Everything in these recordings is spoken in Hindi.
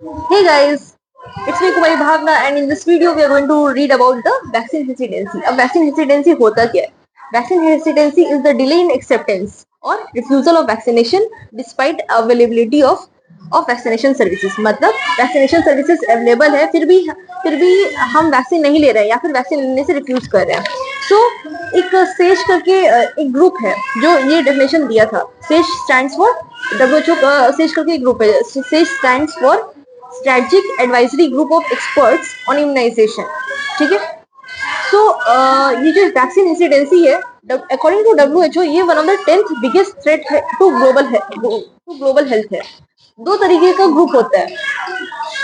Hey guys, it's me Kumari Bhavna and in this video we are going to read about the vaccine hesitancy. अब vaccine hesitancy होता क्या है? Vaccine hesitancy is the delay in acceptance or refusal of vaccination despite availability of vaccination services. मतलब vaccination services available है फिर भी हम वैक्सीन नहीं ले रहे हैं या फिर वैक्सीन लेने से रिफ्यूज कर रहे हैं. So एक सेज करके एक ग्रुप है जो ये डेफिनेशन दिया था. SAGE stands for WHO. SAGE करके एक ग्रुप है. SAGE stands for strategic advisory group of experts on immunisation. ठीक है. सो ये जो वैक्सीन इंसिडेंसी है अकॉर्डिंग टू WHO ये one of the 10th biggest threat है टू ग्लोबल हेल्थ है. दो तरीके का ग्रुप होता है,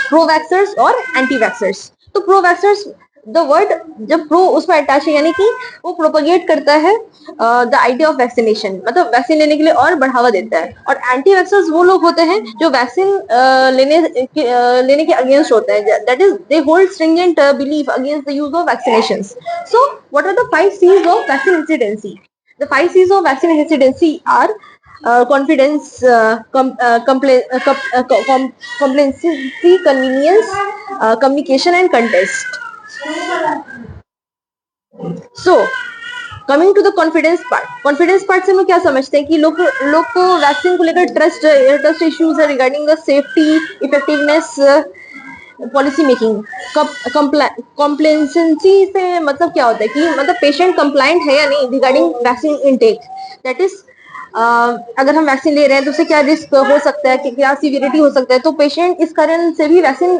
प्रो वैक्सर्स और एंटी वैक्सर्स. तो प्रो वैक्सर्स द वर्ड जब प्रो उसमें अटैच है यानी कि वो प्रोपोगेट करता है द आइडिया ऑफ वैक्सीनेशन, मतलब वैक्सीन लेने के लिए और बढ़ावा देता है. और एंटी वैक्सर्स वो लोग होते हैं जो वैक्सीन लेने के अगेंस्ट होते हैं. That is they hold stringent belief against the use of vaccinations. So what are the 5 C's of vaccine hesitancy? The 5 C's of vaccine hesitancy are confidence, complacency, convenience, communication and contest. So coming to the confidence part से हम क्या समझते हैं कि लोग को वैक्सीन को लेकर ट्रस्ट इश्यूज है regarding the safety, effectiveness, policy making. Complacency से मतलब क्या होता है कि मतलब पेशेंट कंप्लाइंट है या नहीं regarding vaccine intake. That is अगर हम वैक्सीन ले रहे हैं तो उससे क्या रिस्क हो सकता है, क्या सीवियरिटी हो सकता है, तो पेशेंट इस कारण से भी वैक्सीन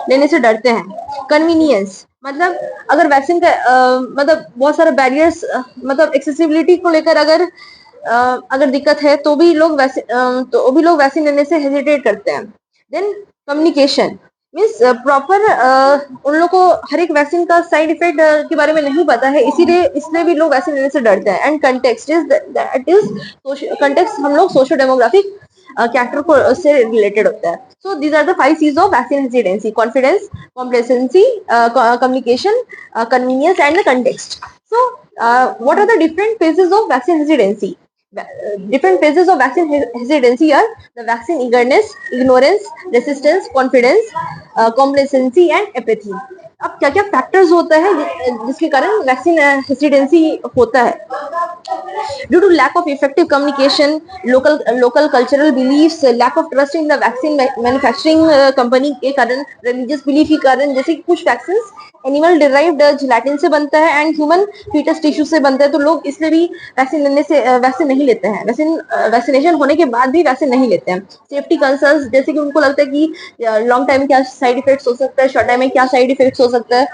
लेने से डरते हैं. कन्वीनियंस मतलब अगर वैक्सीन का मतलब बहुत सारे बैरियर्स मतलब एक्सेसिबिलिटी को लेकर अगर दिक्कत है तो भी लोग वैक्सीन लेने से हेजिटेट करते हैं. देन कम्युनिकेशन मीन्स प्रॉपर उन लोगों को हर एक वैक्सीन का साइड इफेक्ट के बारे में नहीं पता है, इसलिए भी लोग वैक्सीन लेने से डरते हैं. एंड कंटेक्स्ट हम लोग सोशो डेमोग्राफिक कैरेक्टर को से रिलेटेड होता है. So these are the 5 C's of vaccine hesitancy: confidence, complacency, communication, convenience and the context. So what are the different phases of vaccine hesitancy? Different phases of vaccine hesitancy are the vaccine eagerness, ignorance, resistance, confidence, complacency and apathy. अब क्या क्या फैक्टर्स होता है जिसके कारण वैक्सीन हेसिडेंसी होता है? Due to lack of effective communication, local cultural beliefs, lack of trust in the vaccine manufacturing company के कारण, religious belief के कारण, जैसे कि कुछ vaccines एनिमल डिराइव्ड जिलेटिन से बनता है एंड ह्यूमन फीटस टिश्यू से बनता है, तो लोग इसलिए भी वैक्सीन नहीं लेते हैं. वैक्सीनेशन होने के बाद भी वैक्सीन नहीं लेते हैं. सेफ्टी कंसर्न्स जैसे कि उनको लगता है कि लॉन्ग टाइम क्या साइड इफेक्ट्स हो सकता है, शॉर्ट टाइम में क्या साइड इफेक्ट्स हो सकता है.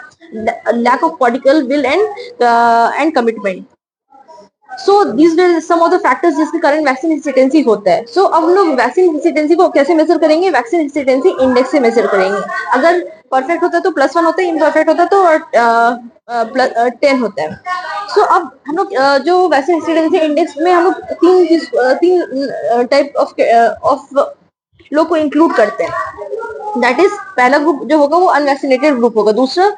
Lack of political will and commitment. So these are some of the factors जिसके कारण वैक्सीन हेसिटेंसी होता है. सो अब हम लोग वैक्सीन हेसिटेंसी को कैसे मेजर करेंगे? वैक्सीन हेसिटेंसी इंडेक्स से मेजर करेंगे. अगर परफेक्ट होता है तो +1 होता है, इम्परफेक्ट होता है तो 10 होता है. सो अब हम लोग जो वैक्सीन हेसिटेंसी इंडेक्स में हम लोग तीन टाइप ऑफ लोग को इंक्लूड करते हैं. दैट इज पहला ग्रुप जो होगा वो अनवैक्सीनेटेड ग्रुप होगा, दूसरा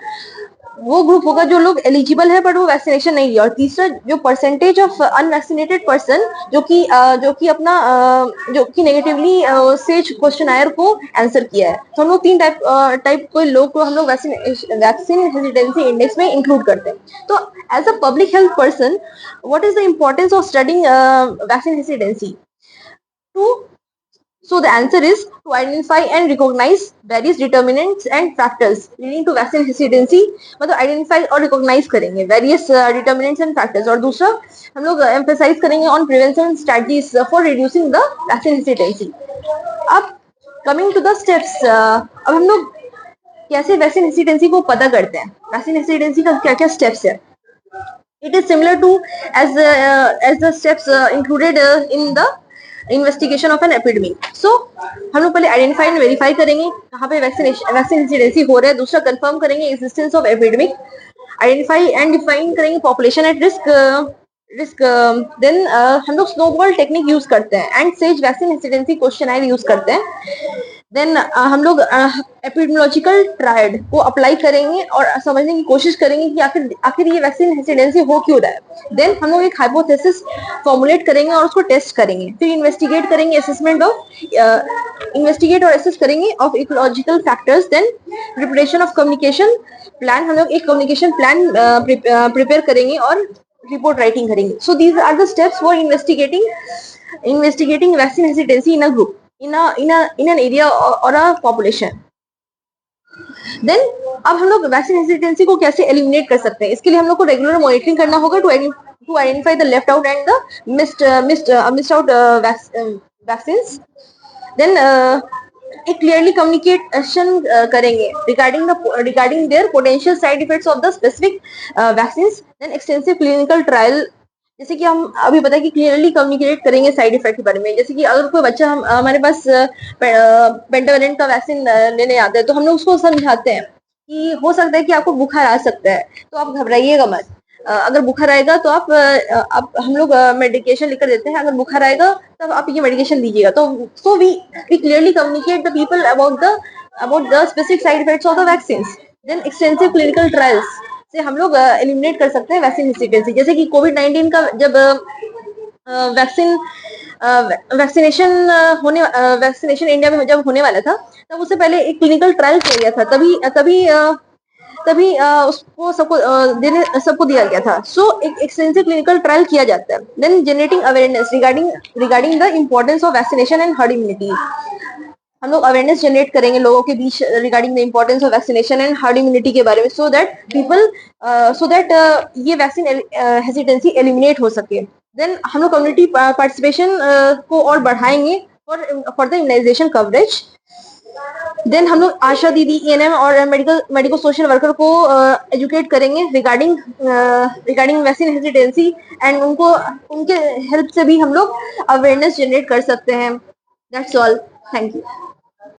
वो ग्रुप होगा जो लोग एलिजिबल है बट वो वैक्सीनेशन नहीं लिया, और तीसरा जो परसेंटेज ऑफ अनवैक्सीनेटेड पर्सन जो कि नेगेटिवली सेज क्वेश्चनायर को आंसर किया है. तो हम लोग तीन टाइप के लोग को हम लोग वैक्सीन हेसिटेंसी इंडेक्स में इंक्लूड करते हैं. तो as a public health person, what is the importance of studying vaccine hesitancy? So the answer is to identify and recognize various determinants and factors leading to vaccine hesitancy. मतलब identify और recognize करेंगे various determinants and factors. और दूसरा हम लोग emphasize करेंगे on prevention strategies for reducing the vaccine hesitancy. अब coming to the steps, अब हम लोग कैसे वैक्सीन हेसिटेंसी को पता करते हैं? वैक्सीन हेसिटेंसी का क्या क्या स्टेप्स है? It is similar to as the steps included in the investigation of an epidemic. So हम लोग पहले आइडेंटिफाई एंड वेरीफाई करेंगे कहाँ पे वैक्सीन इंसिडेंसी हो रहा है. दूसरा कंफर्म करेंगे existence of epidemic. Identify and define करेंगे पॉपुलेशन एट रिस्क. देन हम लोग स्नोबॉल टेक्निक यूज करते हैं and SAGE vaccine incidence questionnaire use करते हैं. देन हम लोग एपिडेमियोलॉजिकल ट्रायड को अप्लाई करेंगे और समझने की कोशिश करेंगे कि आखिर आखिर ये वैक्सीन हेसिडेंसी हो क्यों रहा है। देन हम लोग एक हाइपोथेसिस फॉर्मुलेट करेंगे और उसको टेस्ट करेंगे, फिर इन्वेस्टिगेट करेंगे, असेसमेंट ऑफ इन्वेस्टिगेट और असेस करेंगे of ecological factors. Then preparation of communication plan, हम लोग एक कम्युनिकेशन प्लान प्रिपेयर करेंगे और रिपोर्ट राइटिंग करेंगे। So these are the steps for investigating vaccine hesitancy in a group, in an area or a population. Then अब हम लोग वैक्सीन हेसिटेंसी को कैसे एलिमिनेट कर सकते हैं, इसके लिए हम लोग को रेगुलर मॉनिटरिंग करना होगा to identify the left out and the missed out vaccines. Then एक क्लियरली कम्युनिकेशन करेंगे regarding their potential side effects of the specific vaccines. Then extensive clinical trial, जैसे कि हम अभी पता है कि क्लियरली कम्युनिकेट करेंगे साइड इफेक्ट के बारे में। जैसे कि अगर कोई बच्चा हमारे पास पेंटावेलेंट का वैक्सीन लेने आता है तो हम लोग उसको समझाते हैं कि हो सकता है कि आपको बुखार आ सकता है, तो आप घबराइएगा मत। अगर बुखार आएगा तो आप हम लोग मेडिकेशन लिखकर देते हैं, अगर बुखार आएगा तब आप ये मेडिकेशन लीजिएगा। तो so we clearly communicate the people about the specific side effects of the vaccines. Then extensive clinical trials से हम लोग एलिमिनेट कर सकते हैं वैक्सीन हेसिटेंसी। जैसे कि कोविड-19 का जब वैक्सीनेशन इंडिया में जब होने वाला था, तब उससे पहले एक क्लिनिकल ट्रायल किया गया था, तभी उसको सबको दिया गया था। सो एक एक्सटेंसिव क्लिनिकल ट्रायल किया जाता है। Then generating awareness regarding the importance of vaccination and herd immunity, हम लोग अवेयरनेस जनरेट करेंगे लोगों के बीच regarding the importance of vaccination and herd immunity के बारे में, सो दैट ये वैक्सीन हेसिटेंसी एलिमिनेट हो सके। देन हम लोग कम्युनिटी पार्टिसिपेशन को और बढ़ाएंगे for the immunization coverage. Then हम लोग आशा दीदी, ENM और मेडिकल सोशल वर्कर को एजुकेट करेंगे रिगार्डिंग वैक्सीन हेसिटेंसी एंड उनके हेल्प से भी हम लोग अवेयरनेस जनरेट कर सकते हैं। That's all, thank you.